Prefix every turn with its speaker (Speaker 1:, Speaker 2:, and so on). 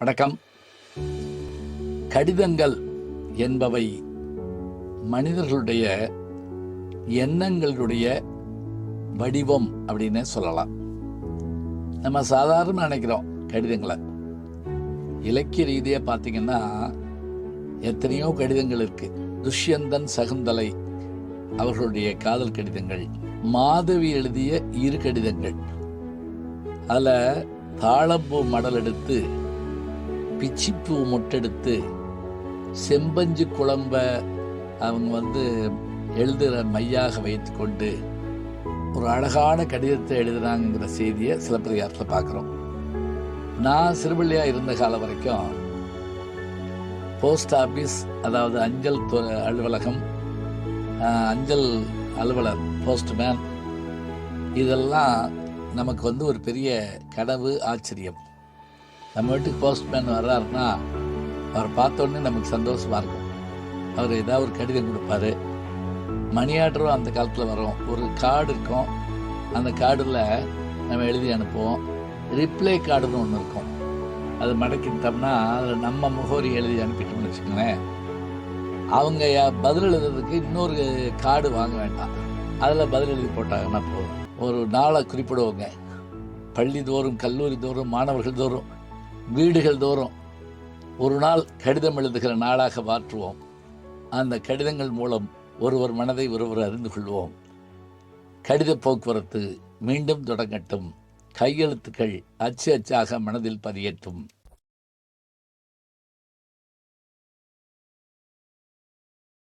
Speaker 1: வணக்கம். கடிதங்கள் என்பவை மனிதர்களுடைய எண்ணங்களுடைய வடிவம் அப்படின்னு சொல்லலாம். நம்ம சாதாரண நினைக்கிறோம் கடிதங்களை. இலக்கிய ரீதியாக பார்த்தீங்கன்னா எத்தனையோ கடிதங்கள் இருக்கு. துஷ்யந்தன் சகுந்தலை அவர்களுடைய காதல் கடிதங்கள், மாதவி எழுதிய 2 கடிதங்கள், அதில் தாழம்பூ மடல் எடுத்து, பிச்சிப்பூ மொட்டெடுத்து, செம்பஞ்சு குழம்ப அவங்க எழுதுகிற மையாக வைத்து கொண்டு ஒரு அழகான கடிதத்தை எழுதுனாங்கிற செய்தியை சிலப்பதிகாரத்தில் பார்க்குறோம். நான் சிறுபிள்ளையாக இருந்த காலம் வரைக்கும் போஸ்ட் ஆஃபீஸ், அதாவது அஞ்சல் அலுவலகம், அஞ்சல் அலுவலர், போஸ்ட்மேன், இதெல்லாம் நமக்கு ஒரு பெரிய கனவு, ஆச்சரியம். நம்ம வீட்டுக்கு போஸ்ட்மேன் வர்றாருன்னா அவரை பார்த்தோன்னே நமக்கு சந்தோஷமாக இருக்கும். அவர் ஏதாவது ஒரு கடிதம் கொடுப்பாரு. மணி ஆர்டரும் அந்த காலத்தில் வரும். ஒரு கார்டு இருக்கும். அந்த கார்டில் நம்ம எழுதி அனுப்புவோம். ரிப்ளை கார்டுன்னு ஒன்று இருக்கும். அது மடக்கிட்டோம்னா அதில் நம்ம முகவரி எழுதி அனுப்பிட்டோம்னு வச்சுக்கோங்களேன். அவங்க பதில் எழுதுறதுக்கு இன்னொரு கார்டு வாங்க வேண்டாம். அதில் பதில் எழுதி போட்டாங்கன்னா போதும். ஒரு நாளை குறிப்பிடுவோங்க. பள்ளி தோறும், கல்லூரி தோறும், மாணவர்கள் தோறும், வீடுகள் தோறும் ஒரு நாள் கடிதம் எழுதுகிற நாளாக மாற்றுவோம். அந்த கடிதங்கள் மூலம் ஒருவர் மனதை ஒருவர் அறிந்து கொள்வோம். கடித போக்குவரத்து மீண்டும் தொடங்கட்டும். கையெழுத்துக்கள் அச்சு அச்சாக மனதில் பதியட்டும்.